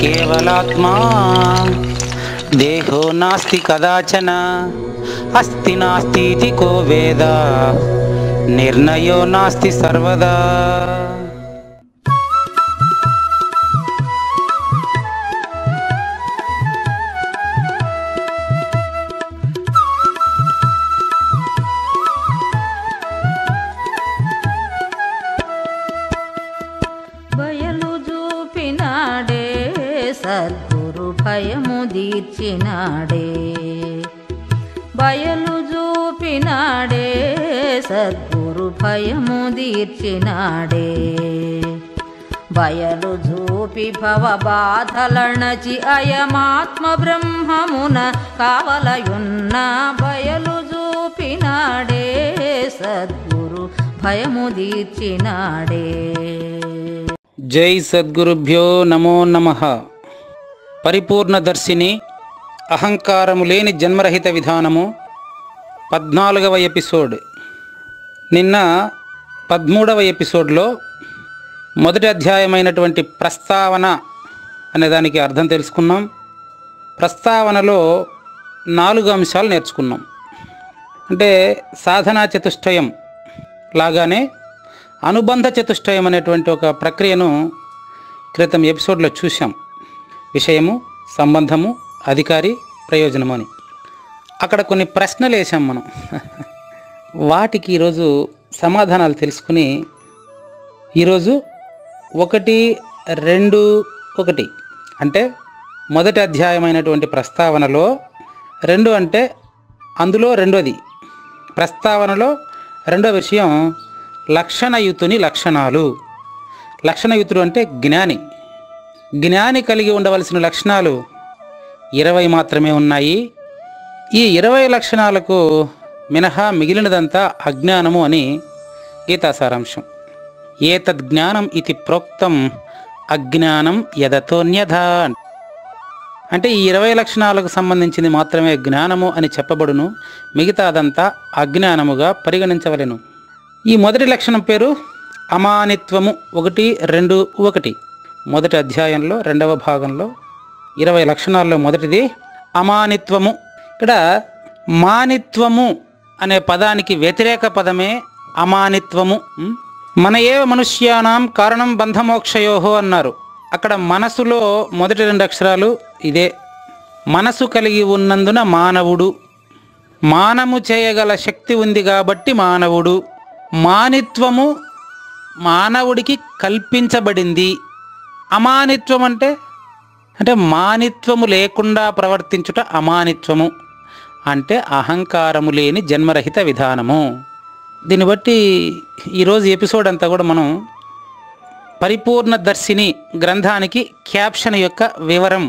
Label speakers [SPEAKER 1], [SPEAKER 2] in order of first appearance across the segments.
[SPEAKER 1] కేవలాత్మా దేహో నాస్తి కదాచన అస్తి నాస్తి కో వేద నిర్ణయో నాస్తి సర్వదా.
[SPEAKER 2] బయలు చూపినాడే సద్గురు భయము దీర్చినాడే, బయలు చూపినాడే సద్గురు భయము దీర్చినాడే. బయలు చూపి భవ బాధలణచి అయమాత్మ బ్రహ్మమున కావలయున్న, బయలు చూపినాడే సద్గురు భయము దీర్చినాడే.
[SPEAKER 1] జై సద్గురుభ్యో నమో నమః. పరిపూర్ణదర్శిని అహంకారము లేని జన్మరహిత విధానము 14వ ఎపిసోడ్. నిన్న 13వ ఎపిసోడ్లో మొదటి అధ్యాయమైనటువంటి ప్రస్తావన అనే దానికి అర్థం తెలుసుకున్నాం. ప్రస్తావనలో 4 అంశాలు నేర్చుకున్నాం. అంటే సాధనా చతుష్టయం లాగానే అనుబంధ చతుష్టయం అనేటువంటి ఒక ప్రక్రియను క్రితం ఎపిసోడ్లో చూసాం. విషయము, సంబంధము, అధికారి, ప్రయోజనము అని. అక్కడ కొన్ని ప్రశ్నలు వేసాం మనం. వాటికి ఈరోజు సమాధానాలు తెలుసుకుని ఈరోజు 1, 2, 1 అంటే మొదటి అధ్యాయమైనటువంటి ప్రస్తావనలో 2 అంటే అందులో రెండోది. ప్రస్తావనలో రెండో విషయం లక్షణయుతుని లక్షణాలు. లక్షణయుతుడు అంటే జ్ఞాని. జ్ఞాని కలిగి ఉండవలసిన లక్షణాలు 20 మాత్రమే ఉన్నాయి. ఈ 20 లక్షణాలకు మినహా మిగిలినదంతా అజ్ఞానము అని గీతా సారాంశం. ఏతద్జ్ఞానం ఇది ప్రోక్తం అజ్ఞానం యదతోన్యథా. అంటే ఈ 20 లక్షణాలకు సంబంధించింది మాత్రమే జ్ఞానము అని చెప్పబడును, మిగతాదంతా అజ్ఞానముగా పరిగణించవలెను. ఈ మొదటి లక్షణం పేరు అమానిత్వము. 1, 2, 1 మొదటి అధ్యాయంలో 2వ భాగంలో 20 లక్షణాల్లో మొదటిది అమానిత్వము. ఇక్కడ మానిత్వము అనే పదానికి వ్యతిరేక పదమే అమానిత్వము. మన ఏవ మనుష్యానాం కారణం బంధమోక్షయోహో అన్నారు. అక్కడ మనసులో మొదటి 2 అక్షరాలు ఇదే. మనసు కలిగి ఉన్నందున మానవుడు, మానము చేయగల శక్తి ఉంది కాబట్టి మానవుడు. మానిత్వము మానవుడికి కల్పించబడింది. అమానిత్వం అంటే మానిత్వము లేకుండా ప్రవర్తించుట అమానిత్వము. అంటే అహంకారము లేని జన్మరహిత విధానము. దీన్ని బట్టి ఈరోజు ఎపిసోడ్ అంతా కూడా మనం పరిపూర్ణదర్శిని గ్రంథానికి క్యాప్షన్ యొక్క వివరం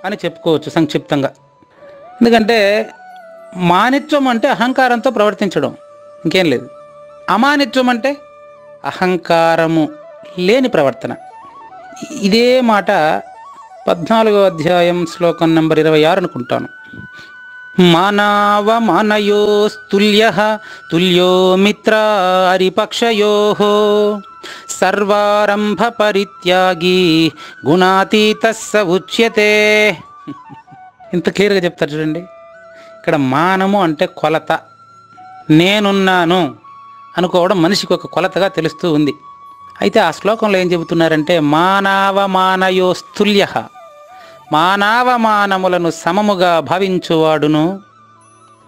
[SPEAKER 1] అని చెప్పుకోవచ్చు సంక్షిప్తంగా. ఎందుకంటే మానిత్వం అంటే అహంకారంతో ప్రవర్తించడం, ఇంకేం లేదు. అమానిత్వం అంటే అహంకారము లేని ప్రవర్తన. ఇదే మాట 14వ అధ్యాయం శ్లోకం నంబర్ 26 అనుకుంటాను. మానవమానయోస్తుల్యః తుల్యో మిత్రారిపక్షయోః సర్వారంభ పరిత్యాగి గుణాతీతః స ఉచ్యతే. ఇంత క్లియర్గా చెప్తారు చూడండి. ఇక్కడ మానము అంటే కొలత. నేనున్నాను అనుకోవడం మనిషికి ఒక కొలతగా తెలుస్తూ ఉంది. అయితే ఆ శ్లోకంలో ఏం చెబుతున్నారంటే మానవమానయోస్తుల్యః, మానవమానములను సమముగా భావించువాడును,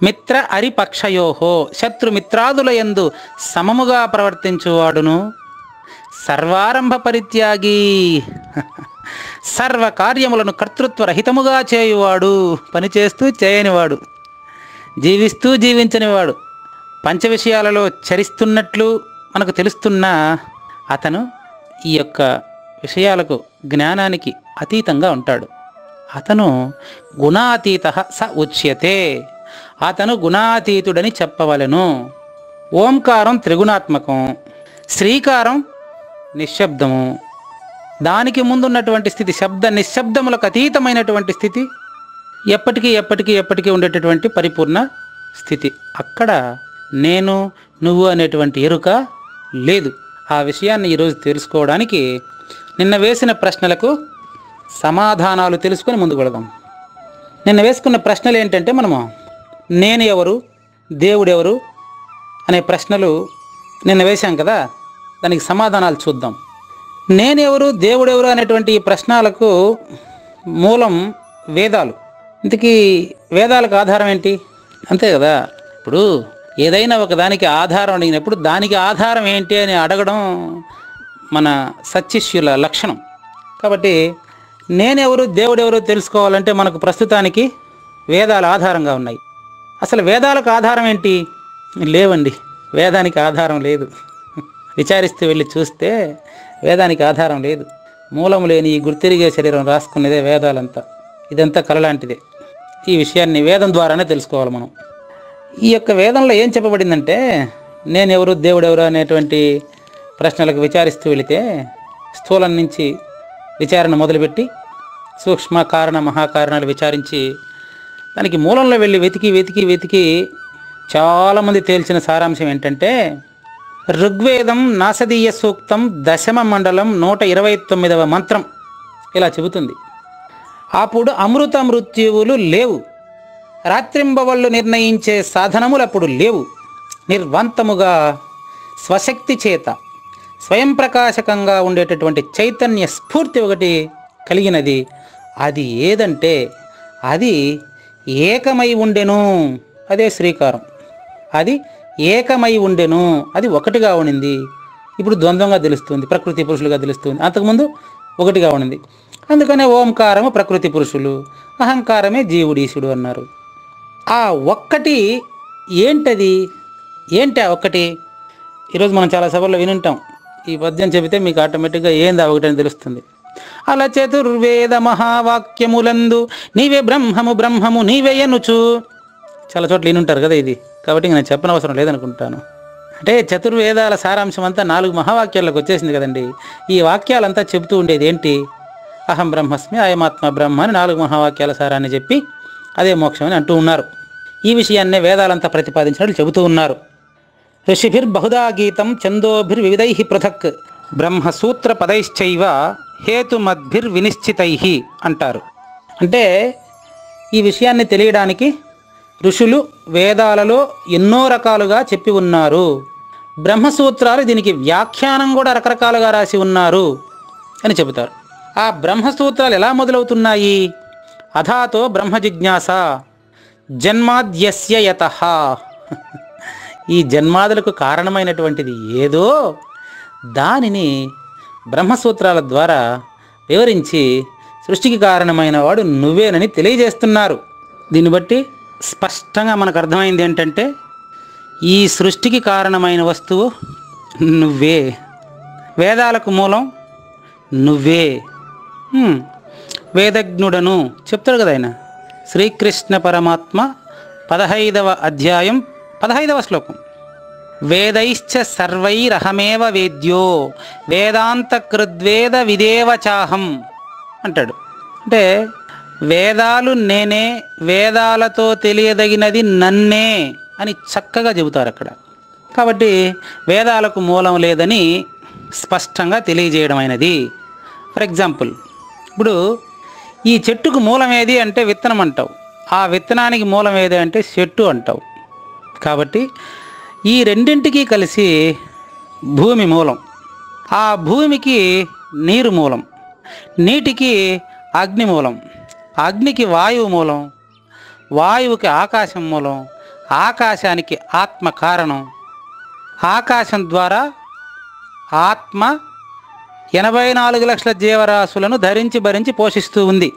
[SPEAKER 1] మిత్ర అరిపక్షయోహో శత్రుమిత్రాదుల యందు సమముగా ప్రవర్తించువాడును, సర్వారంభ పరిత్యాగి సర్వకార్యములను కర్తృత్వరహితముగా చేయువాడు, పనిచేస్తూ చేయనివాడు, జీవిస్తూ జీవించనివాడు, పంచ విషయాలలో చరిస్తున్నట్లు మనకు తెలుస్తున్నా అతను ఈ యొక్క విషయాలకు జ్ఞానానికి అతీతంగా ఉంటాడు. అతను గుణాతీత స ఉచ్యతే. అతను గుణాతీతుడని చెప్పవలెను. ఓంకారం త్రిగుణాత్మకం, శ్రీకారం నిశ్శబ్దము. దానికి ముందున్నటువంటి స్థితి శబ్ద నిశ్శబ్దములకు అతీతమైనటువంటి స్థితి, ఎప్పటికీ ఎప్పటికీ ఎప్పటికీ ఉండేటటువంటి పరిపూర్ణ స్థితి. అక్కడ నేను నువ్వు అనేటువంటి ఎరుక లేదు. ఆ విషయాన్ని ఈరోజు తెలుసుకోవడానికి నిన్న వేసిన ప్రశ్నలకు సమాధానాలు తెలుసుకొని ముందుకు వెళదాం. నిన్న వేసుకున్న ప్రశ్నలు ఏంటంటే, మనము నేను ఎవరు, దేవుడెవరు అనే ప్రశ్నలు నిన్న వేశాం కదా, దానికి సమాధానాలు చూద్దాం. నేనెవరు, దేవుడెవరు అనేటువంటి ఈ ప్రశ్నలకు మూలం వేదాలు. ఇంతకీ వేదాలకు ఆధారం ఏంటి? అంతే కదా, ఇప్పుడు ఏదైనా ఒక దానికి ఆధారం అడిగినప్పుడు దానికి ఆధారం ఏంటి అని అడగడం మన సత్శిష్యుల లక్షణం. కాబట్టి నేనెవరు, దేవుడెవరు తెలుసుకోవాలంటే మనకు ప్రస్తుతానికి వేదాలు ఆధారంగా ఉన్నాయి. అసలు వేదాలకు ఆధారం ఏంటి? లేవండి, వేదానికి ఆధారం లేదు. విచారిస్తూ వెళ్ళి చూస్తే వేదానికి ఆధారం లేదు. మూలం లేని ఈ గుర్తిరిగే శరీరం రాసుకునేదే వేదాలంతా. ఇదంతా కలలాంటిదే. ఈ విషయాన్ని వేదం ద్వారానే తెలుసుకోవాలి మనం. ఈ యొక్క వేదంలో ఏం చెప్పబడిందంటే, నేనెవరు, దేవుడెవరు అనేటువంటి ప్రశ్నలకు విచారిస్తూ వెళితే స్థూలం నుంచి విచారణ మొదలుపెట్టి సూక్ష్మ కారణ మహాకారణాలు విచారించి దానికి మూలంలో వెళ్ళి వెతికి వెతికి వెతికి చాలామంది తేల్చిన సారాంశం ఏంటంటే, ఋగ్వేదం నాసదీయ సూక్తం 10వ మండలం 129వ మంత్రం ఇలా చెబుతుంది. అప్పుడు అమృత మృత్యువులు లేవు, రాత్రింబవళ్ళు నిర్ణయించే సాధనములు అప్పుడు లేవు. నిర్వంతముగా స్వశక్తి చేత స్వయం ప్రకాశకంగా ఉండేటటువంటి చైతన్య స్ఫూర్తి ఒకటి కలిగినది. అది ఏదంటే అది ఏకమై ఉండెను. అదే శ్రీకారం. అది ఏకమై ఉండెను, అది ఒకటిగా ఉండింది. ఇప్పుడు ద్వంద్వంగా తెలుస్తుంది, ప్రకృతి పురుషులుగా తెలుస్తుంది. అంతకుముందు ఒకటిగా ఉండింది. అందుకనే ఓంకారము ప్రకృతి పురుషులు, అహంకారమే జీవుడీశుడు అన్నారు. ఆ ఒక్కటి ఏంటది? ఏంటి ఆ ఒక్కటి? ఈరోజు మనం చాలా సభల్లో వినుంటాం. ఈ పద్యం చెబితే మీకు ఆటోమేటిక్గా ఏంది ఆ ఒకటి అని తెలుస్తుంది. అలా చతుర్వేద మహావాక్యములందు నీవే బ్రహ్మము బ్రహ్మము నీవే ఎనుచు. చాలా చోట్ల వినుంటారు కదా ఇది, కాబట్టి నేను చెప్పనవసరం లేదనుకుంటాను. అంటే చతుర్వేదాల సారాంశం అంతా 4 మహావాక్యాలకు వచ్చేసింది కదండి. ఈ వాక్యాలంతా చెబుతూ ఉండేది ఏంటి? అహం బ్రహ్మస్మి, అయమాత్మ బ్రహ్మ అని 4 మహావాక్యాల సారాన్ని చెప్పి అదే మోక్షం అని అంటూ ఉన్నారు. ఈ విషయాన్నే వేదాలంతా ప్రతిపాదించినట్లు చెబుతూ ఉన్నారు. ఋషిభిర్బహుదా గీతం ఛందోభిర్వివిధై పృథక్ బ్రహ్మసూత్ర పదైశ్చైవ హేతుమద్భిర్వినిశ్చితై అంటారు. అంటే ఈ విషయాన్ని తెలియడానికి ఋషులు వేదాలలో ఎన్నో రకాలుగా చెప్పి ఉన్నారు. బ్రహ్మసూత్రాలు దీనికి వ్యాఖ్యానం కూడా రకరకాలుగా రాసి ఉన్నారు అని చెబుతారు. ఆ బ్రహ్మసూత్రాలు ఎలా మొదలవుతున్నాయి? అథాతో బ్రహ్మ జిజ్ఞాస జన్మాద్యస్య యతః. ఈ జన్మాదులకు కారణమైనటువంటిది ఏదో దానిని బ్రహ్మసూత్రాల ద్వారా వివరించి సృష్టికి కారణమైన వాడు నువ్వేనని తెలియజేస్తున్నారు. దీన్ని బట్టి స్పష్టంగా మనకు అర్థమైంది ఏంటంటే, ఈ సృష్టికి కారణమైన వస్తువు నువ్వే, వేదాలకు మూలం నువ్వే. వేదజ్ఞుడను చెప్తాడు కదా ఆయన. శ్రీకృష్ణ పరమాత్మ 15వ అధ్యాయం 15వ శ్లోకం, వేదైశ్చ సర్వైరహమేవ వేద్యో వేదాంత కృద్వేద విదేవ చాహం అంటాడు. అంటే వేదాలు నేనే, వేదాలతో తెలియదగినది నన్నే అని చక్కగా చెబుతారు అక్కడ. కాబట్టి వేదాలకు మూలం లేదని స్పష్టంగా తెలియజేయడమైనది. ఫర్ ఎగ్జాంపుల్, ఇప్పుడు ఈ చెట్టుకు మూలం ఏది అంటే విత్తనం అంటావు, ఆ విత్తనానికి మూలం ఏది అంటే చెట్టు అంటావు. కాబట్టి ఈ రెండింటికి కలిసి భూమి మూలం, ఆ భూమికి నీరు మూలం, నీటికి అగ్ని మూలం, అగ్నికి వాయువు మూలం, వాయువుకి ఆకాశం మూలం, ఆకాశానికి ఆత్మ కారణం, ఆకాశం ద్వారా ఆత్మ 84 లక్షల జీవరాశులను ధరించి భరించి పోషిస్తూ ఉంది.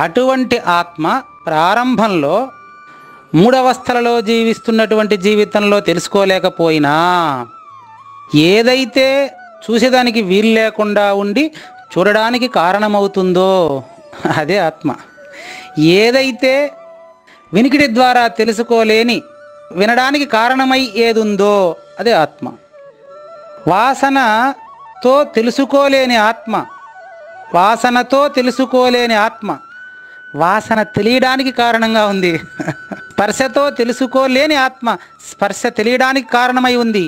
[SPEAKER 1] అటువంటి ఆత్మ ప్రారంభంలో 3 అవస్థలలో జీవిస్తున్నటువంటి జీవితంలో తెలుసుకోలేకపోయినా ఏదైతే చూసేదానికి వీలు లేకుండా ఉండి చూడడానికి కారణమవుతుందో అదే ఆత్మ. ఏదైతే వినికిడి ద్వారా తెలుసుకోలేని వినడానికి కారణమై ఏదుందో అదే ఆత్మ. వాసనతో తెలుసుకోలేని ఆత్మ, వాసనతో తెలుసుకోలేని ఆత్మ వాసన తెలియడానికి కారణంగా ఉంది. స్పర్శతో తెలుసుకోలేని ఆత్మ స్పర్శ తెలియడానికి కారణమై ఉంది.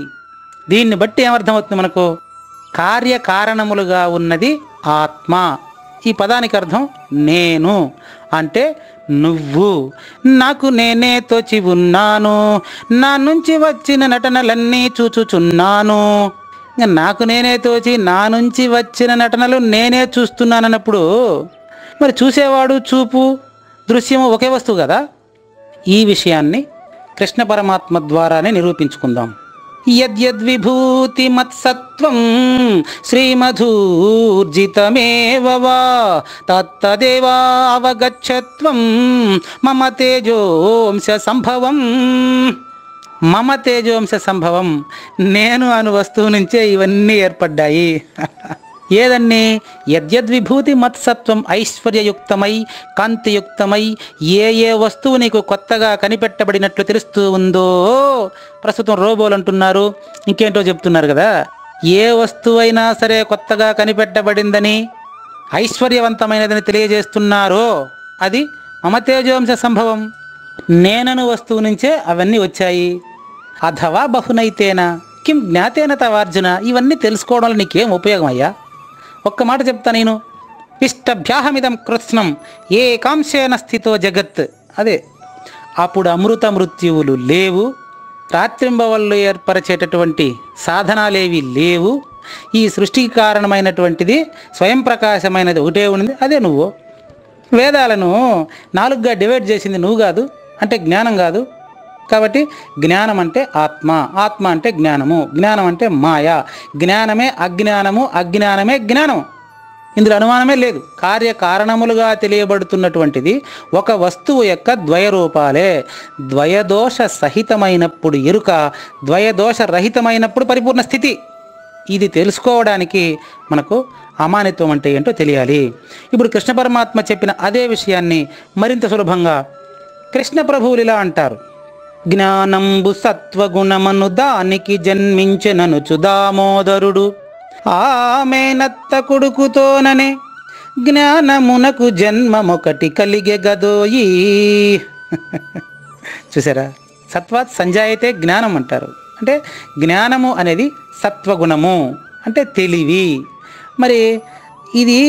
[SPEAKER 1] దీన్ని బట్టి ఏమర్థమవుతుంది మనకు? కార్యకారణములుగా ఉన్నది ఆత్మ. ఈ పదానికి అర్థం నేను అంటే నువ్వు. నాకు నేనే తోచి ఉన్నాను, నా నుంచి వచ్చిన నటనలన్నీ చూచుచున్నాను. నాకు నేనే తోచి నా నుంచి వచ్చిన నటనలు నేనే చూస్తున్నానన్నప్పుడు మరి చూసేవాడు, చూపు, దృశ్యము ఒకే వస్తువు కదా. ఈ విషయాన్ని కృష్ణ పరమాత్మ ద్వారానే నిరూపించుకుందాం. యద్యద్విభూతి మత్సత్వం శ్రీమధూర్జితమేవ వా తత్తదేవా అవగచ్చత్వం మమ తేజోంశ సంభవం. మమ తేజోంశ సంభవం, నేను అను వస్తువు నుంచే ఇవన్నీ ఏర్పడ్డాయి. ఏదన్నీ? యద్యద్విభూతి మత్సత్వం, ఐశ్వర్యయుక్తమై కాంతియుక్తమై ఏ వస్తువు నీకు కొత్తగా కనిపెట్టబడినట్లు తెలుస్తూ ఉందో, ప్రస్తుతం రోబోలు అంటున్నారు, ఇంకేంటో చెప్తున్నారు కదా. ఏ వస్తువైనా సరే కొత్తగా కనిపెట్టబడిందని, ఐశ్వర్యవంతమైనదని తెలియజేస్తున్నారో అది మమ తేజోంశ సంభవం. నేనను వస్తువు నుంచే అవన్నీ వచ్చాయి. అథవా బహునైతేనా కిం జ్ఞాతేన తవార్జున. ఇవన్నీ తెలుసుకోవడంలో నీకేం ఉపయోగం అయ్యా? ఒక్క మాట చెప్తా నేను. పిష్టభ్యాహమిదం కృత్స్నం ఏకాంశేన స్థితో జగత్. అదే, అప్పుడు అమృత మృత్యువులు లేవు, రాత్రింబవళ్ళు ఏర్పరిచేటటువంటి సాధనాలేవి లేవు. ఈ సృష్టికి కారణమైనటువంటిది స్వయం ప్రకాశమైనది ఒకటే ఉంది, అదే నువ్వు. వేదాలను 4గా డివైడ్ చేసింది నువ్వు కాదు, అంటే జ్ఞానం కాదు. కాబట్టి జ్ఞానం అంటే ఆత్మ, ఆత్మ అంటే జ్ఞానము, జ్ఞానం అంటే మాయ, జ్ఞానమే అజ్ఞానము, అజ్ఞానమే జ్ఞానం. ఇందులో అనుమానమే లేదు. కార్యకారణములుగా తెలియబడుతున్నటువంటిది ఒక వస్తువు యొక్క ద్వయరూపాలే. ద్వయదోష సహితమైనప్పుడు ఎరుక, ద్వయదోష రహితమైనప్పుడు పరిపూర్ణ స్థితి. ఇది తెలుసుకోవడానికి మనకు అమానిత్వం అంటే ఏంటో తెలియాలి. ఇప్పుడు కృష్ణ పరమాత్మ చెప్పిన అదే విషయాన్ని మరింత సులభంగా కృష్ణ ప్రభువులు ఇలా అంటారు. జ్ఞానంబు సత్వగుణమను దానికి జన్మించెననుచు దామోదరుడు ఆమెనత్త కొడుకుతోననే జ్ఞానమునకు జన్మమొకటి కలిగే గదోయి. చూసారా, సత్వాత్ సంజాయతే జ్ఞానం అంటారు. అంటే జ్ఞానము అనేది సత్వగుణము, అంటే తెలివి. మరి ఇది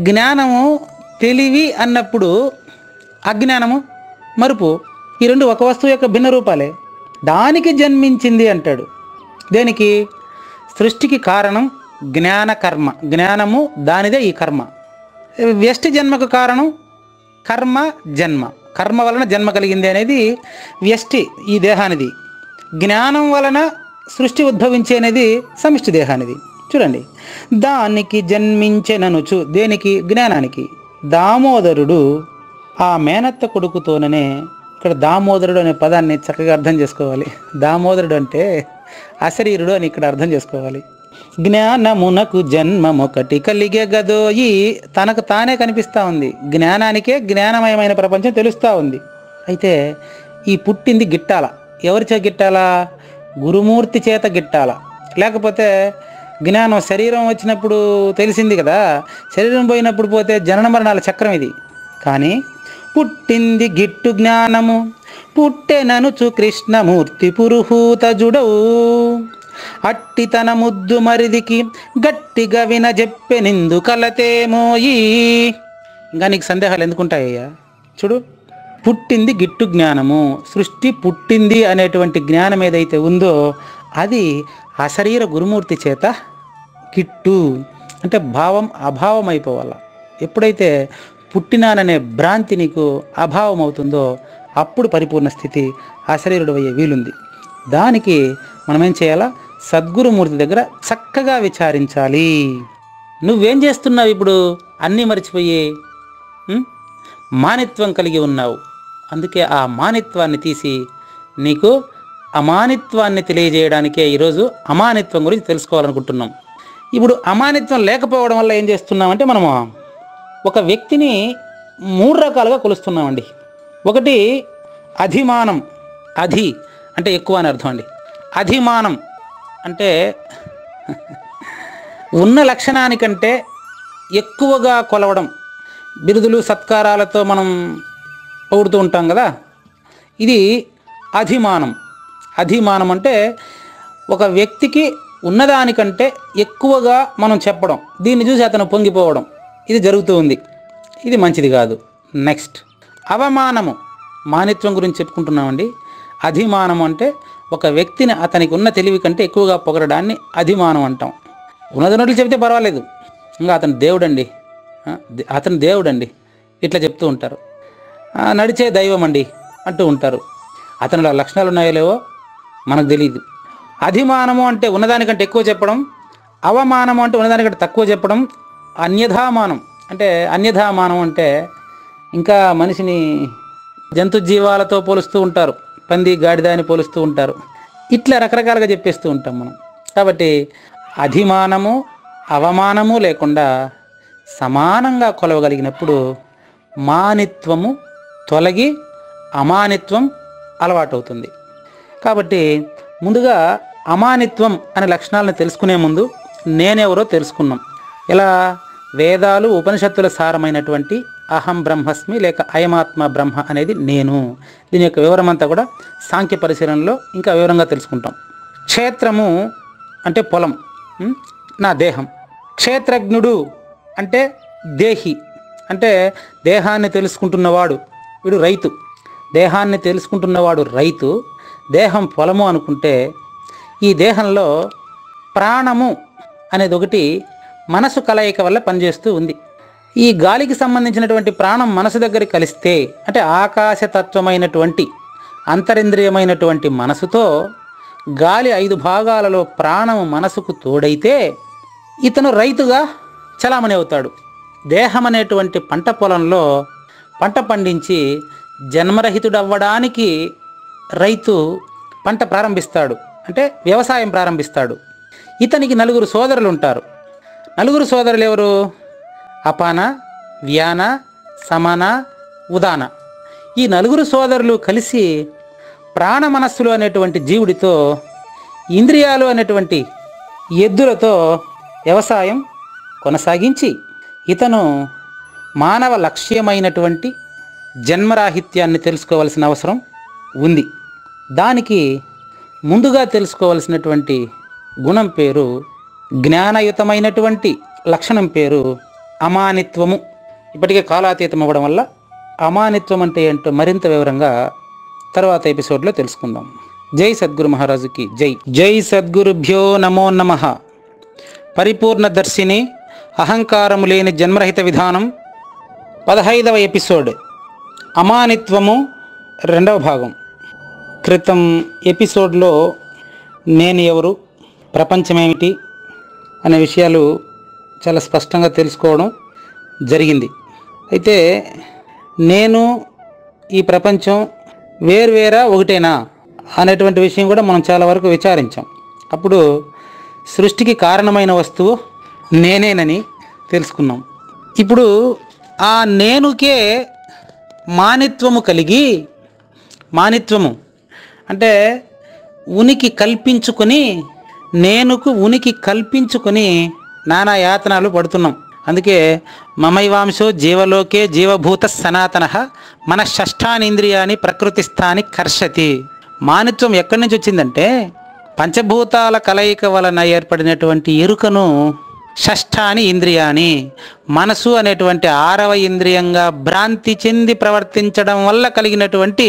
[SPEAKER 1] జ్ఞానము తెలివి అన్నప్పుడు అజ్ఞానము మరుపు, ఈ రెండు ఒక వస్తువు యొక్క భిన్న రూపాలే. దానికి జన్మించింది అంటాడు. దేనికి? సృష్టికి కారణం జ్ఞాన కర్మ, జ్ఞానము దానిదే ఈ కర్మ. వ్యష్టి జన్మకు కారణం కర్మ జన్మ, కర్మ వలన జన్మ కలిగింది అనేది వ్యష్టి ఈ దేహానిది. జ్ఞానం వలన సృష్టి ఉద్భవించే అనేది సమిష్టి దేహానిది. చూడండి, దానికి జన్మించెననుచు, దేనికి? జ్ఞానానికి. దామోదరుడు ఆ మేనత్త కొడుకుతోననే. ఇక్కడ దామోదరుడు అనే పదాన్ని చక్కగా అర్థం చేసుకోవాలి. దామోదరుడు అంటే అశరీరుడు అని ఇక్కడ అర్థం చేసుకోవాలి. జ్ఞానమునకు జన్మమొకటి కలిగే గదోయి. తనకు తానే కనిపిస్తూ ఉంది. జ్ఞానానికే జ్ఞానమయమైన ప్రపంచం తెలుస్తూ ఉంది. అయితే ఈ పుట్టింది గిట్టాల. ఎవరిచే గిట్టాలా? గురుమూర్తి చేత గిట్టాల. లేకపోతే జ్ఞానం శరీరం వచ్చినప్పుడు తెలిసింది కదా, శరీరం పోయినప్పుడు పోతే జనన మరణాల చక్రం ఇది. కానీ పుట్టింది గిట్టు జ్ఞానము, పుట్టెననుచు కృష్ణమూర్తి పురుహూత జుడవు. అట్టి తన ముద్దు మరిదికి గట్టిగా వినజెప్పెనిందు కలతేమోయి. ఇంకా నీకు సందేహాలు ఎందుకుంటాయ్యా? చూడు, పుట్టింది గిట్టు జ్ఞానము. సృష్టి పుట్టింది అనేటువంటి జ్ఞానం ఏదైతే ఉందో అది అశరీర గురుమూర్తి చేత గిట్టు అంటే భావం అభావం అయిపోవాల. ఎప్పుడైతే పుట్టినాననే భ్రాంతి నీకు అభావం అవుతుందో అప్పుడు పరిపూర్ణ స్థితి అశరీరుడు అయ్యే వీలుంది. దానికి మనం ఏం చేయాలా? సద్గురుమూర్తి దగ్గర చక్కగా విచారించాలి. నువ్వేం చేస్తున్నావు ఇప్పుడు? అన్నీ మర్చిపోయి మానిత్వం కలిగి ఉన్నావు. అందుకే ఆ మానిత్వాన్ని తీసి నీకు అమానిత్వాన్ని తెలియజేయడానికే ఈరోజు అమానిత్వం గురించి తెలుసుకోవాలనుకుంటున్నాం. ఇప్పుడు అమానిత్వం లేకపోవడం వల్ల ఏం చేస్తున్నామంటే మనము ఒక వ్యక్తిని 3 రకాలుగా కొలుస్తున్నామండి. ఒకటి అధిమానం. అధి అంటే ఎక్కువ అని అర్థం అండి. అధిమానం అంటే ఉన్న లక్షణానికంటే ఎక్కువగా కొలవడం. బిరుదులు సత్కారాలతో మనం పొగుడుతూ ఉంటాం కదా, ఇది అధిమానం. అధిమానం అంటే ఒక వ్యక్తికి ఉన్నదానికంటే ఎక్కువగా మనం చెప్పడం, దీన్ని చూసి అతను పొంగిపోవడం, ఇది జరుగుతూ ఉంది, ఇది మంచిది కాదు. నెక్స్ట్ అవమానము, మానిత్వం గురించి చెప్పుకుంటున్నామండి. అధిమానము అంటే ఒక వ్యక్తిని అతనికి ఉన్న తెలివి కంటే ఎక్కువగా పొగరడాన్ని అధిమానం అంటాం. ఉన్నదన్నట్లు చెప్తే పర్వాలేదు, ఇంకా అతను దేవుడండి, అతను దేవుడండి ఇట్లా చెప్తూ ఉంటారు. నడిచే దైవం అండి అంటూ ఉంటారు. అతనిలో లక్షణాలు ఉన్నాయో లేవో మనకు తెలియదు. అధిమానము అంటే ఉన్నదానికంటే ఎక్కువ చెప్పడం, అవమానము అంటే ఉన్నదానికంటే తక్కువ చెప్పడం. అన్యథామానం అంటే ఇంకా మనిషిని జంతు జీవాలతో పోలుస్తూ ఉంటారు, పంది గాడిద అని పోలుస్తూ ఉంటారు. ఇట్లా రకరకాలుగా చెప్పేస్తూ ఉంటాం మనం. కాబట్టి అధిమానము అవమానము లేకుండా సమానంగా కొలవగలిగినప్పుడు మానిత్వము తొలగి అమానిత్వం అలవాటవుతుంది. కాబట్టి ముందుగా అమానిత్వం అనే లక్షణాలను తెలుసుకునే ముందు నేనెవరో తెలుసుకున్నాం. ఇలా వేదాలు ఉపనిషత్తుల సారమైనటువంటి అహం బ్రహ్మస్మి లేక అయమాత్మ బ్రహ్మ అనేది నేను. దీని యొక్క వివరం అంతా కూడా సాంఖ్య పరిశీలనలో ఇంకా వివరంగా తెలుసుకుంటాం. క్షేత్రము అంటే పొలం, నా దేహం. క్షేత్రజ్ఞుడు అంటే దేహి, అంటే దేహాన్ని తెలుసుకుంటున్నవాడు, వీడు రైతు. దేహాన్ని తెలుసుకుంటున్నవాడు రైతు, దేహం పొలము అనుకుంటే ఈ దేహంలో ప్రాణము అనేది ఒకటి మనసు కలయిక వల్ల పనిచేస్తూ ఉంది. ఈ గాలికి సంబంధించినటువంటి ప్రాణం మనసు దగ్గర కలిస్తే అంటే ఆకాశతత్వమైనటువంటి అంతరింద్రియమైనటువంటి మనసుతో గాలి 5 భాగాలలో ప్రాణము మనసుకు తోడైతే ఇతను రైతుగా చలామణి అవుతాడు. దేహం అనేటువంటి పంట పొలంలో పంట పండించి జన్మరహితుడవ్వడానికి రైతు పంట ప్రారంభిస్తాడు, అంటే వ్యవసాయం ప్రారంభిస్తాడు. ఇతనికి 4 సోదరులు ఉంటారు. 4 సోదరులు ఎవరు? అపాన, వ్యాన, సమాన, ఉదాన. ఈ 4 సోదరులు కలిసి ప్రాణ మనస్సులు అనేటువంటి జీవుడితో, ఇంద్రియాలు అనేటువంటి ఎద్దులతో వ్యవసాయం కొనసాగించి ఇతను మానవ లక్ష్యమైనటువంటి జన్మరాహిత్యాన్ని తెలుసుకోవాల్సిన అవసరం ఉంది. దానికి ముందుగా తెలుసుకోవాల్సినటువంటి గుణం పేరు, జ్ఞానయుతమైనటువంటి లక్షణం పేరు అమానిత్వము. ఇప్పటికే కాలాతీతం అవ్వడం వల్ల అమానిత్వం అంటే ఏంటో మరింత వివరంగా తర్వాత ఎపిసోడ్లో తెలుసుకుందాం. జై సద్గురు మహారాజుకి జై. జై సద్గురుభ్యో నమో నమః. పరిపూర్ణ దర్శిని అహంకారము లేని జన్మరహిత విధానం 15వ ఎపిసోడ్, అమానిత్వము 2వ భాగం. క్రితం ఎపిసోడ్లో నేను ఎవరు, ప్రపంచమేమిటి అనే విషయాలు చాలా స్పష్టంగా తెలుసుకోవడం జరిగింది. అయితే నేను, ఈ ప్రపంచం వేర్వేరా ఒకటేనా అనేటువంటి విషయం కూడా మనం చాలా వరకు విచారించాం. అప్పుడు సృష్టికి కారణమైన వస్తువు నేనేనని తెలుసుకున్నాం. ఇప్పుడు ఆ నేనుకే మానిత్వము కలిగి, మానిత్వము అంటే ఉనికి కల్పించుకొని, నేనుకు ఉనికి కల్పించుకొని నానా యాతనాలు పడుతున్నాం. అందుకే మమైవాంశో జీవలోకే జీవభూత సనాతన మన షష్ఠానింద్రియాన్ని ప్రకృతిస్థాని కర్షతి. మానిత్వం ఎక్కడి నుంచి వచ్చిందంటే పంచభూతాల కలయిక వలన ఏర్పడినటువంటి ఎరుకను షష్ఠాని ఇంద్రియాని, మనసు అనేటువంటి 6వ ఇంద్రియంగా భ్రాంతి చెంది ప్రవర్తించడం వల్ల కలిగినటువంటి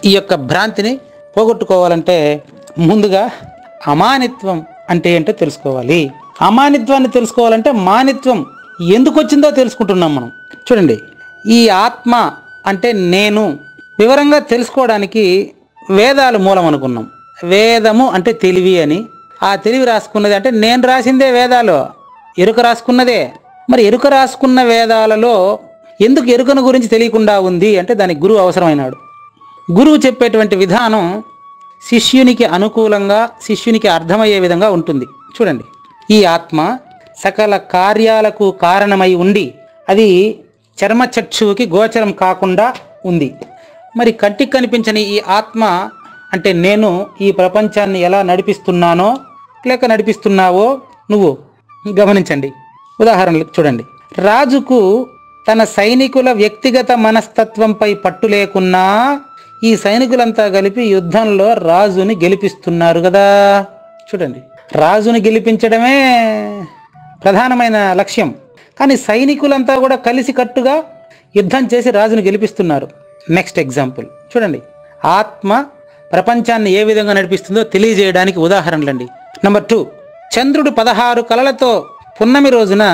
[SPEAKER 1] ఈ యొక్క భ్రాంతిని పోగొట్టుకోవాలంటే ముందుగా అమానిత్వం అంటే ఏంటో తెలుసుకోవాలి. అమానిత్వాన్ని తెలుసుకోవాలంటే మానిత్వం ఎందుకు వచ్చిందో తెలుసుకుంటున్నాం మనం. చూడండి, ఈ ఆత్మ అంటే నేను వివరంగా తెలుసుకోవడానికి వేదాలు మూలం అనుకున్నాం. వేదము అంటే తెలివి అని, ఆ తెలివి రాసుకున్నది అంటే నేను రాసిందే వేదాలు, ఎరుక రాసుకున్నదే. మరి ఎరుక రాసుకున్న వేదాలలో ఎందుకు ఎరుకను గురించి తెలియకుండా ఉంది అంటే దానికి గురువు అవసరమైనాడు. గురువు చెప్పేటువంటి విధానం శిష్యునికి అనుకూలంగా, శిష్యునికి అర్థమయ్యే విధంగా ఉంటుంది. చూడండి, ఈ ఆత్మ సకల కార్యాలకు కారణమై ఉండి అది చర్మచక్షువుకి గోచరం కాకుండా ఉంది. మరి కంటికి కనిపించని ఈ ఆత్మ అంటే నేను ఈ ప్రపంచాన్ని ఎలా నడిపిస్తున్నానో లేక నడిపిస్తున్నావో నువ్వు గమనించండి. ఉదాహరణలు చూడండి, రాజుకు తన సైనికుల వ్యక్తిగత మనస్తత్వంపై పట్టు లేకున్నా ఈ సైనికులంతా కలిపి యుద్ధంలో రాజుని గెలిపిస్తున్నారు కదా. చూడండి, రాజుని గెలిపించడమే ప్రధానమైన లక్ష్యం. కానీ సైనికులంతా కూడా కలిసి కట్టుగా యుద్ధం చేసి రాజును గెలిపిస్తున్నారు. నెక్స్ట్ ఎగ్జాంపుల్ చూడండి. ఆత్మ ప్రపంచాన్ని ఏ విధంగా నడిపిస్తుందో తెలియజేయడానికి ఉదాహరణలండి. నెంబర్ 2, చంద్రుడు 16 కళలతో పున్నమి రోజున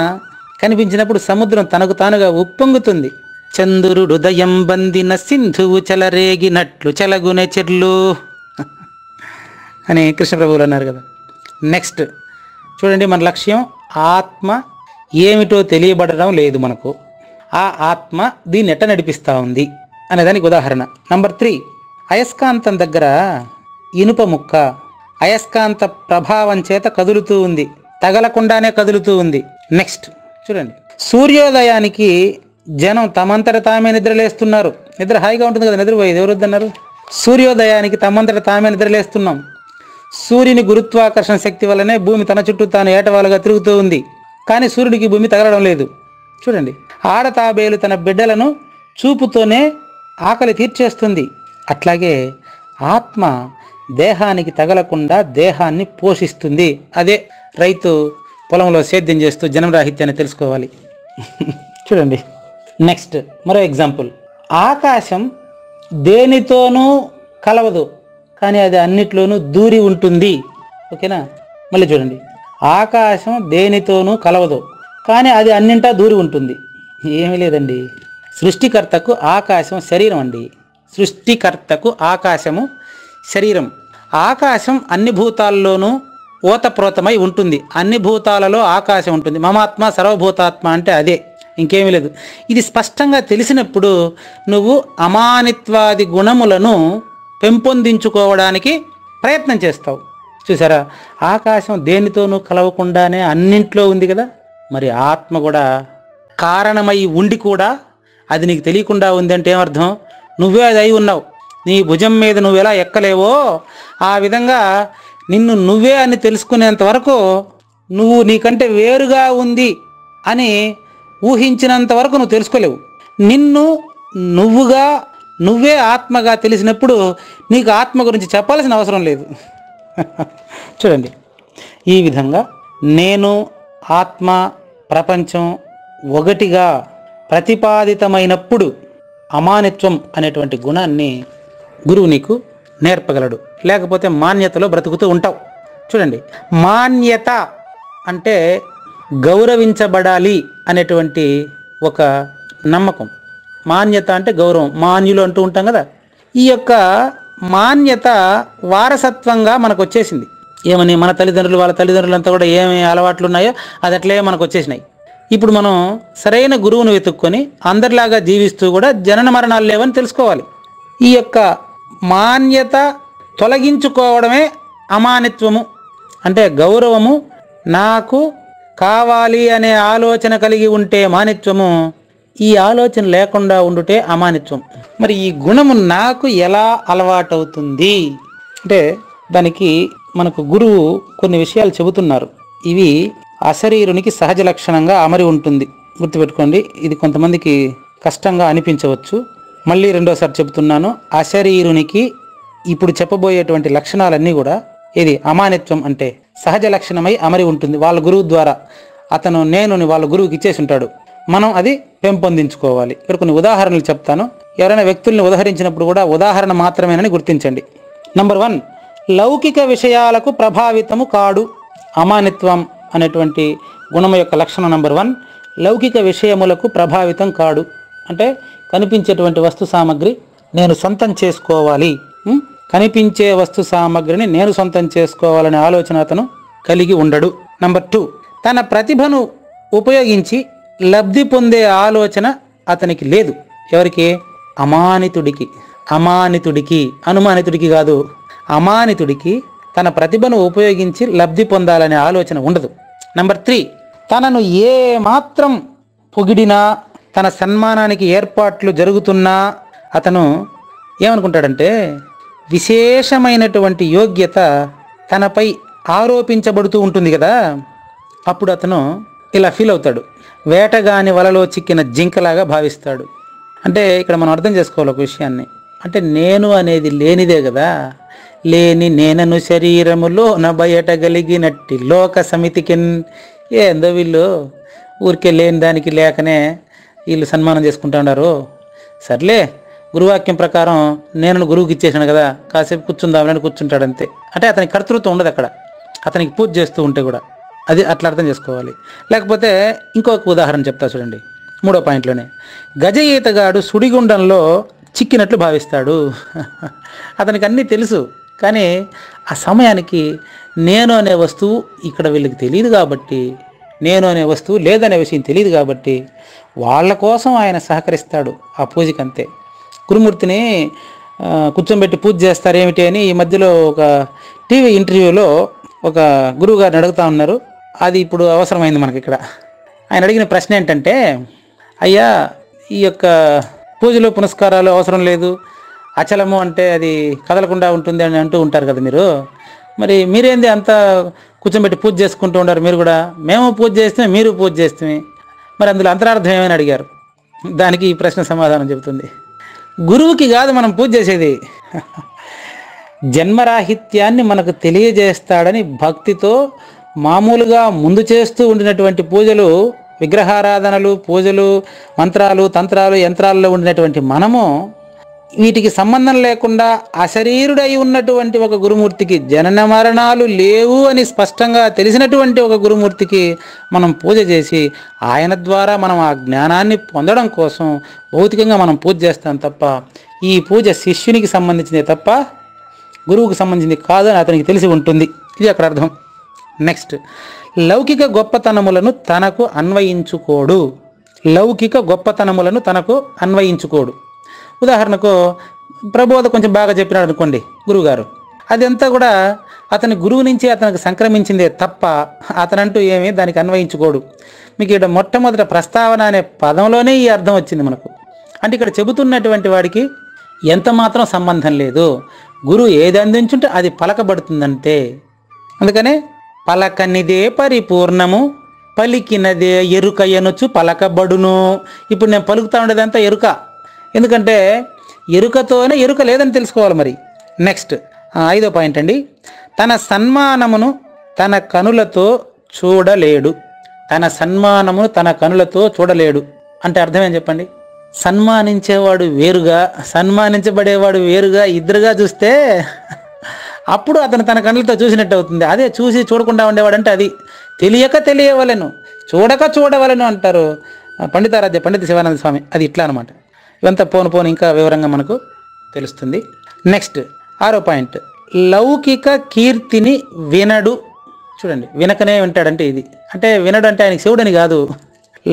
[SPEAKER 1] కనిపించినప్పుడు సముద్రం తనకు తానుగా ఉప్పొంగుతుంది. చంద్రుడు దయం బందిన సింధువు చెలరేగినట్లు చెలగునే చెర్లు అని కృష్ణప్రభువులు అన్నారు కదా. నెక్స్ట్ చూడండి, మన లక్ష్యం ఆత్మ ఏమిటో తెలియబడడం లేదు మనకు. ఆ ఆత్మ దీన్ని ఎట్ట నడిపిస్తూ ఉంది అనేదానికి ఉదాహరణ. నంబర్ 3, అయస్కాంతం దగ్గర ఇనుప ముక్క అయస్కాంత ప్రభావం చేత కదులుతూ ఉంది, తగలకుండానే కదులుతూ ఉంది. నెక్స్ట్ చూడండి, సూర్యోదయానికి జనం తమంతట తామే నిద్రలేస్తున్నారు. నిద్ర హాయిగా ఉంటుంది కదా, నిద్రపోయేది ఎవరు వద్దన్నారు? సూర్యోదయానికి తమంతట తామే నిద్రలేస్తున్నాం. సూర్యుని గురుత్వాకర్షణ శక్తి వల్లనే భూమి తన చుట్టూ తాను ఏటవాలుగా తిరుగుతూ ఉంది, కానీ సూర్యుడికి భూమి తగలడం లేదు. చూడండి, ఆడతాబేలు తన బిడ్డలను చూపుతోనే ఆకలి తీర్చేస్తుంది. అట్లాగే ఆత్మ దేహానికి తగలకుండా దేహాన్ని పోషిస్తుంది. అదే రైతు పొలంలో సేద్యం చేస్తూ జనరాహిత్యాన్ని తెలుసుకోవాలి. చూడండి, నెక్స్ట్ మరో ఎగ్జాంపుల్. ఆకాశం దేనితోనూ కలవదు, కానీ అది అన్నిట్లోనూ దూరి ఉంటుంది. ఓకేనా? మళ్ళీ చూడండి, ఆకాశం దేనితోనూ కలవదు, కానీ అది అన్నింటా దూరి ఉంటుంది. ఏమీ లేదండి, సృష్టికర్తకు ఆకాశం శరీరం అండి. సృష్టికర్తకు ఆకాశము శరీరం. ఆకాశం అన్ని భూతాల్లోనూ ఓతప్రోతమై ఉంటుంది. అన్ని భూతాలలో ఆకాశం ఉంటుంది. మమాత్మ సర్వభూతాత్మ అంటే అదే, ఇంకేమీ లేదు. ఇది స్పష్టంగా తెలిసినప్పుడు నువ్వు అమానిత్వాది గుణములను పెంపొందించుకోవడానికి ప్రయత్నం చేస్తావు. చూసారా, ఆకాశం దేనితోనూ కలవకుండానే అన్నింట్లో ఉంది కదా. మరి ఆత్మ కూడా కారణమై ఉండి కూడా అది నీకు తెలియకుండా ఉందంటే ఏమర్థం? నువ్వే అది అయి ఉన్నావు. నీ భుజం మీద నువ్వు ఎలా ఎక్కలేవో ఆ విధంగా నిన్ను నువ్వే అని తెలుసుకునేంత వరకు నువ్వు నీకంటే వేరుగా ఉంది అని ఊహించినంత వరకు నువ్వు తెలుసుకోలేవు. నిన్ను నువ్వుగా నువ్వే ఆత్మగా తెలిసినప్పుడు నీకు ఆత్మ గురించి చెప్పాల్సిన అవసరం లేదు. చూడండి, ఈ విధంగా నేను, ఆత్మ, ప్రపంచం ఒకటిగా ప్రతిపాదితమైనప్పుడు అమానిత్వం అనేటువంటి గుణాన్ని గురువు నీకు నేర్పగలడు. లేకపోతే మాన్యతలో బ్రతుకుతూ ఉంటావు. చూడండి, మాన్యత అంటే గౌరవించబడాలి అనేటువంటి ఒక నమ్మకం. మాన్యత అంటే గౌరవం, మాన్యులు అంటూ ఉంటాం కదా. ఈ యొక్క మాన్యత వారసత్వంగా మనకు వచ్చేసింది. ఏమని, మన తల్లిదండ్రులు వాళ్ళ తల్లిదండ్రులంతా కూడా ఏమి అలవాట్లు ఉన్నాయో అది అట్లే మనకు వచ్చేసినాయి. ఇప్పుడు మనం సరైన గురువును వెతుక్కొని అందరిలాగా జీవిస్తూ కూడా జనన మరణాలు లేవని తెలుసుకోవాలి. ఈ యొక్క మాన్యత తొలగించుకోవడమే అమానిత్వము. అంటే గౌరవము నాకు కావాలి అనే ఆలోచన కలిగి ఉంటే మానిత్వము, ఈ ఆలోచన లేకుండా ఉండుటే అమానిత్వం. మరి ఈ గుణము నాకు ఎలా అలవాటవుతుంది అంటే దానికి మనకు గురువు కొన్ని విషయాలు చెబుతున్నారు. ఇవి అశరీరునికి సహజ లక్షణంగా అమరి ఉంటుంది. గుర్తుపెట్టుకోండి, ఇది కొంతమందికి కష్టంగా అనిపించవచ్చు. మళ్ళీ రెండోసారి చెబుతున్నాను, అశరీరునికి ఇప్పుడు చెప్పబోయేటువంటి లక్షణాలన్నీ కూడా ఇది అమానిత్వం అంటే సహజ లక్షణమై అమరి ఉంటుంది. వాళ్ళ గురువు ద్వారా అతను నేను వాళ్ళ గురువుకి ఇచ్చేసి ఉంటాడు. మనం అది పెంపొందించుకోవాలి. ఇక్కడ కొన్ని ఉదాహరణలు చెప్తాను. ఎవరైనా వ్యక్తుల్ని ఉదాహరించినప్పుడు కూడా ఉదాహరణ మాత్రమేనని గుర్తించండి. నంబర్ 1, లౌకిక విషయాలకు ప్రభావితము కాడు. అమానిత్వం అనేటువంటి గుణం యొక్క లక్షణం నంబర్ 1, లౌకిక విషయములకు ప్రభావితం కాడు. అంటే కనిపించేటువంటి వస్తు సామగ్రి నేను సొంతం చేసుకోవాలి, కనిపించే వస్తు సామగ్రిని నేను సొంతం చేసుకోవాలనే ఆలోచన అతను కలిగి ఉండడు. నంబర్ 2, తన ప్రతిభను ఉపయోగించి లబ్ధి పొందే ఆలోచన అతనికి లేదు. ఎవరికి? అమానితుడికి. అనుమానితుడికి కాదు, అమానితుడికి తన ప్రతిభను ఉపయోగించి లబ్ధి పొందాలనే ఆలోచన ఉండదు. నంబర్ 3, తనను ఏ మాత్రం పొగిడినా, తన సన్మానానికి ఏర్పాట్లు జరుగుతున్నా అతను ఏమనుకుంటాడంటే విశేషమైనటువంటి యోగ్యత తనపై ఆరోపించబడుతూ ఉంటుంది కదా. అప్పుడు అతను ఇలా ఫీల్ అవుతాడు, వేటగాని వలలో చిక్కిన జింకలాగా భావిస్తాడు. అంటే ఇక్కడ మనం అర్థం చేసుకోవాలి ఒక విషయాన్ని. అంటే నేను అనేది లేనిదే కదా. లేని నేనను శరీరములో బయట గలిగినట్టి లోక సమితికి ఏందో వీళ్ళు ఊరికే లేని దానికి లేకనే వీళ్ళు సన్మానం చేసుకుంటా ఉన్నారు. సర్లే గురువాక్యం ప్రకారం నేను గురువుకి ఇచ్చేసాను కదా, కాసేపు కూర్చుందామని కూర్చుంటాడు అంతే. అంటే అతనికి కర్తృత్వం ఉండదు అక్కడ, అతనికి పూజ చేస్తూ ఉంటే కూడా. అది అట్లా అర్థం చేసుకోవాలి. లేకపోతే ఇంకొక ఉదాహరణ చెప్తా చూడండి, 3వ పాయింట్లోనే. గజ ఈతగాడు సుడిగుండంలో చిక్కినట్లు భావిస్తాడు. అతనికి అన్నీ తెలుసు, కానీ ఆ సమయానికి నేను అనే వస్తువు ఇక్కడ వీళ్ళకి తెలియదు కాబట్టి, నేను అనే వస్తువు లేదనే విషయం తెలియదు కాబట్టి వాళ్ళ కోసం ఆయన సహకరిస్తాడు ఆ పూజకి అంతే. గురుమూర్తిని కూర్చోబెట్టి పూజ చేస్తారేమిటి అని ఈ మధ్యలో ఒక టీవీ ఇంటర్వ్యూలో ఒక గురువు గారిని అడుగుతా ఉన్నారు. అది ఇప్పుడు అవసరమైంది మనకి ఇక్కడ. ఆయన అడిగిన ప్రశ్న ఏంటంటే, అయ్యా ఈ యొక్క పూజలు పునస్కారాలు అవసరం లేదు, అచలము అంటే అది కదలకుండా ఉంటుంది అని అంటూ ఉంటారు కదా మీరు, మరి మీరేంది అంతా కూర్చోబెట్టి పూజ చేసుకుంటూ ఉంటారు మీరు కూడా? మేము పూజ చేస్తే మీరు పూజ చేస్తే మరి అందులో అంతరార్థం ఏమని అడిగారు. దానికి ఈ ప్రశ్న సమాధానం చెబుతుంది. గురువుకి కాదు మనం పూజ చేసేది, జన్మరాహిత్యాన్ని మనకు తెలియజేస్తాడని భక్తితో మామూలుగా ముందు చేస్తూ ఉండినటువంటి పూజలు, విగ్రహారాధనలు, పూజలు, మంత్రాలు, తంత్రాలు, యంత్రాల్లో ఉండినటువంటి మనము వీటికి సంబంధం లేకుండా అశరీరుడై ఉన్నటువంటి ఒక గురుమూర్తికి, జనన మరణాలు లేవు అని స్పష్టంగా తెలిసినటువంటి ఒక గురుమూర్తికి మనం పూజ చేసి ఆయన ద్వారా మనం ఆ జ్ఞానాన్ని పొందడం కోసం భౌతికంగా మనం పూజ చేస్తాం తప్ప, ఈ పూజ శిష్యునికి సంబంధించిందే తప్ప గురువుకు సంబంధించింది కాదని అతనికి తెలిసి ఉంటుంది. ఇది అక్కడ అర్థం. నెక్స్ట్, లౌకిక గొప్పతనములను తనకు అన్వయించుకోడు. లౌకిక గొప్పతనములను తనకు అన్వయించుకోడు. ఉదాహరణకు ప్రబోధ కొంచెం బాగా చెప్పినాడు అనుకోండి గురువుగారు, అదంతా కూడా అతని గురువు నుంచి అతనికి సంక్రమించిందే తప్ప అతనంటూ ఏమీ దానికి అన్వయించుకోడు. మీకు ఇక్కడ మొట్టమొదట ప్రస్తావన అనే పదంలోనే ఈ అర్థం వచ్చింది మనకు. అంటే ఇక్కడ చెబుతున్నటువంటి వాడికి ఎంత మాత్రం సంబంధం లేదు, గురువు ఏది అందించుంటే అది పలకబడుతుందంటే. అందుకనే పలకనిదే పరిపూర్ణము, పలికినదే ఎరుక ఎనుచు పలకబడును. ఇప్పుడు నేను పలుకుతా ఉండేదంతా ఎరుక, ఎందుకంటే ఎరుకతోనే ఎరుక లేదని తెలుసుకోవాలి మరి. నెక్స్ట్ 5వ పాయింట్ అండి, తన సన్మానమును తన కనులతో చూడలేడు. తన సన్మానమును తన కనులతో చూడలేడు అంటే అర్థం ఏం చెప్పండి? సన్మానించేవాడు వేరుగా, సన్మానించబడేవాడు వేరుగా, ఇద్దరుగా చూస్తే అప్పుడు అతను తన కళ్ళతో చూసినట్టు అవుతుంది. అదే చూసి చూడకుండా ఉండేవాడంటే అది తెలియక తెలియవలను, చూడక చూడవలను అంటారు పండితారాధ్య పండిత శివానంద స్వామి. అది ఇట్లా అనమాట. ఇవంతా పోను ఇంకా వివరంగా మనకు తెలుస్తుంది. నెక్స్ట్ 6వ పాయింట్, లౌకిక కీర్తిని వినడు. చూడండి, వినకనే వింటాడంటే ఇది. అంటే వినడు అంటే ఆయనకి శివుడని కాదు,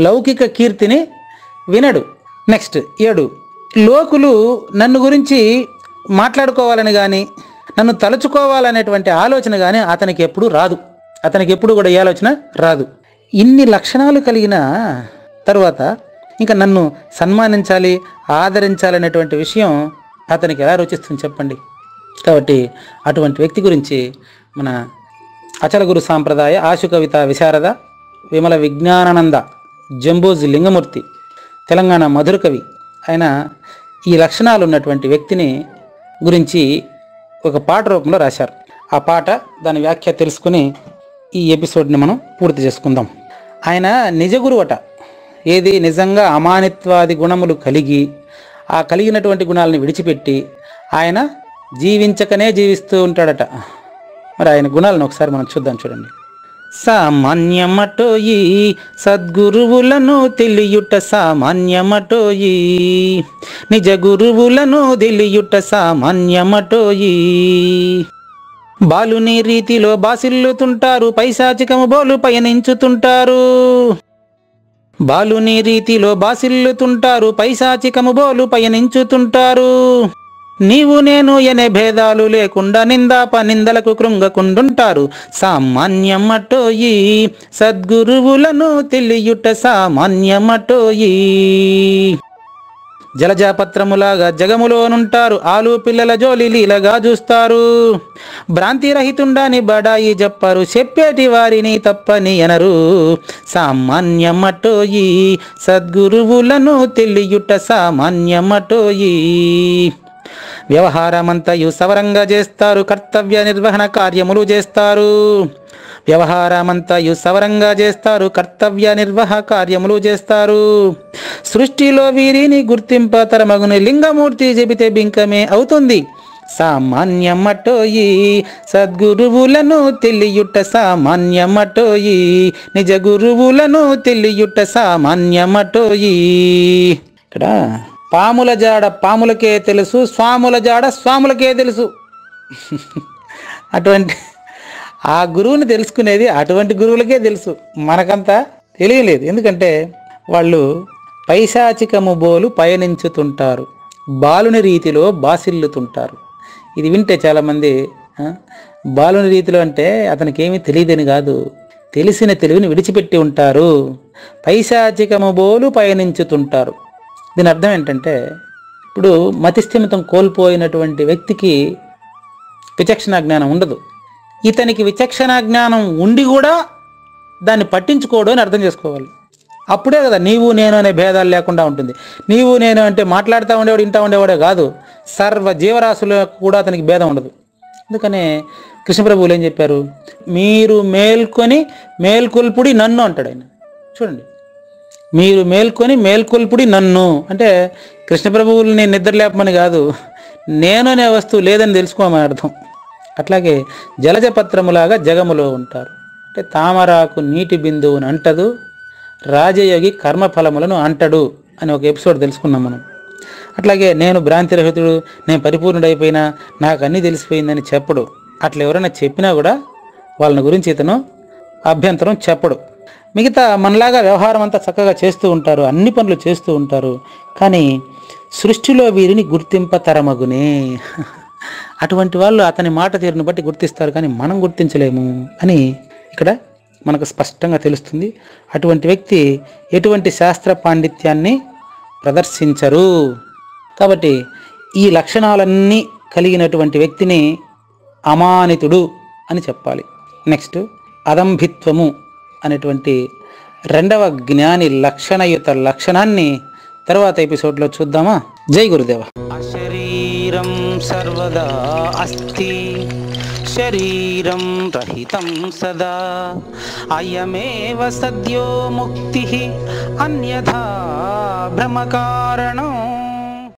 [SPEAKER 1] లౌకిక కీర్తిని వినడు. నెక్స్ట్ 7, లోకులు నన్ను గురించి మాట్లాడుకోవాలని కానీ నన్ను తలుచుకోవాలనేటువంటి ఆలోచన కానీ అతనికి ఎప్పుడు రాదు. అతనికి ఎప్పుడు కూడా ఏ ఆలోచన రాదు. ఇన్ని లక్షణాలు కలిగిన తర్వాత ఇంకా నన్ను సన్మానించాలి, ఆదరించాలనేటువంటి విషయం అతనికి ఎలా రుచిస్తుంది చెప్పండి? కాబట్టి అటువంటి వ్యక్తి గురించి మన అచల గురు సాంప్రదాయ ఆశు కవిత విశారద విమల విజ్ఞానానంద జంబూజ్ లింగమూర్తి తెలంగాణ మధుర కవి ఆయన ఈ లక్షణాలు ఉన్నటువంటి వ్యక్తిని గురించి ఒక పాట రూపంలో రాశారు. ఆ పాట దాని వ్యాఖ్య తెలుసుకుని ఈ ఎపిసోడ్ని మనం పూర్తి చేసుకుందాం. ఆయన నిజ గురువట. ఏది నిజంగా అమానిత్వాది గుణములు కలిగి ఆ కలిగినటువంటి గుణాలను విడిచిపెట్టి ఆయన జీవించకనే జీవిస్తూ ఉంటాడట. మరి ఆయన గుణాలను ఒకసారి మనం చూద్దాం. చూడండి, సామాన్యమటోయి సద్గురువులను తెలియుట సామాన్యమటోయి, నిజ గురువులను తెలియుట సామాన్యమటోయి. బాలుని రీతిలో బాసిల్లుతుంటారు, పైశాచికము బోలు పయనించుతుంటారు. బాలుని రీతిలో బాసిల్లుతుంటారు, పైశాచికము బోలు పయనించుతుంటారు. నీవు నేను అనే భేదాలు లేకుండా నిందలకు కృంగకుండుంటారు. సామాన్యమటోయి సద్గురువులను తెలియుట సామాన్యమటోయి. జలజాపత్రములాగా జగములోనుంటారు, ఆలు పిల్లల జోలి లీలగా చూస్తారు. భ్రాంతి రహితుండని బడాయి చెప్పరు, చెప్పేటి వారిని తప్పని అనరు. సామాన్యమటోయి సద్గురువులను తెలియుట సామాన్యమటోయి. వ్యవహారమంతయు సవరంగా చేస్తారు, కర్తవ్య నిర్వహణ కార్యములు చేస్తారు. వ్యవహారమంతయు సవరంగా చేస్తారు, కర్తవ్య నిర్వహ కార్యములు చేస్తారు. సృష్టిలో వీరిని గుర్తింపతరమగుని లింగమూర్తి చెబితే బింకమే అవుతుంది. సామాన్యమటోయి సద్గురువులను తెలియుట సామాన్యమటోయి, నిజ గురువులను తెలియుట సామాన్యమటోయి. ఇక్కడ పాముల జాడ పాములకే తెలుసు, స్వాముల జాడ స్వాములకే తెలుసు. అటువంటి ఆ గురువుని తెలుసుకునేది అటువంటి గురువులకే తెలుసు, మనకంతా తెలియలేదు. ఎందుకంటే వాళ్ళు పైశాచికము బోలు పయనించుతుంటారు, బాలుని రీతిలో బాసిల్లుతుంటారు. ఇది వింటే చాలామంది బాలుని రీతిలో అంటే అతనికి ఏమీ తెలియదని కాదు, తెలిసిన తెలివిని విడిచిపెట్టి ఉంటారు. పైశాచికము బోలు పయనించుతుంటారు. దీని అర్థం ఏంటంటే, ఇప్పుడు మతిస్థిమితం కోల్పోయినటువంటి వ్యక్తికి విచక్షణ జ్ఞానం ఉండదు. ఇతనికి విచక్షణ జ్ఞానం ఉండి కూడా దాన్ని పట్టించుకోవడం అని అర్థం చేసుకోవాలి. అప్పుడే కదా నీవు నేను అనే భేదాలు లేకుండా ఉంటుంది. నీవు నేను అంటే మాట్లాడుతూ ఉండేవాడు ఇంటా ఉండేవాడే కాదు, సర్వ జీవరాశులకు కూడా అతనికి భేదం ఉండదు. అందుకనే కృష్ణప్రభువులు ఏం చెప్పారు, మీరు మేల్కొని మేల్కొల్పుడి నన్ను అంటాడు ఆయన. చూడండి, మీరు మేల్కొని మేల్కొల్పుడి నన్ను అంటే కృష్ణప్రభువుల్ని నిద్ర లేపమని కాదు, నేను అనే వస్తువు లేదని తెలుసుకోమని అర్థం. అట్లాగే జలజపత్రములాగా జగములో ఉంటారు అంటే తామరాకు నీటి బిందువును అంటదు, రాజయోగి కర్మఫలములను అంటడు అని ఒక ఎపిసోడ్ తెలుసుకున్నాం మనం. అట్లాగే నేను భ్రాంతిరహితుడు, నేను పరిపూర్ణుడైపోయినా, నాకు అన్నీ తెలిసిపోయిందని చెప్పడు. అట్లా ఎవరైనా చెప్పినా కూడా వాళ్ళని గురించి ఇతను అభ్యంతరం చెప్పడు. మిగతా మనలాగా వ్యవహారం అంతా చక్కగా చేస్తూ ఉంటారు, అన్ని పనులు చేస్తూ ఉంటారు. కానీ సృష్టిలో వీరిని గుర్తింపతరమగునే. అటువంటి వాళ్ళు అతని మాట తీరును బట్టి గుర్తిస్తారు, కానీ మనం గుర్తించలేము అని ఇక్కడ మనకు స్పష్టంగా తెలుస్తుంది. అటువంటి వ్యక్తి ఎటువంటి శాస్త్ర పాండిత్యాన్ని ప్రదర్శించరు. కాబట్టి ఈ లక్షణాలన్నీ కలిగినటువంటి వ్యక్తిని అమానితుడు అని చెప్పాలి. నెక్స్ట్ అదంభిత్వము అనేటువంటి రెండవ జ్ఞాని లక్షణయుత లక్షణాన్ని తర్వాత ఎపిసోడ్లో చూద్దామా? జై గురుదేవ. అశరీరం సర్వదా అస్తి, శరీరం రహితం సదా, అయమేవ సద్యో ముక్తి అన్యథా భ్రమకారణం.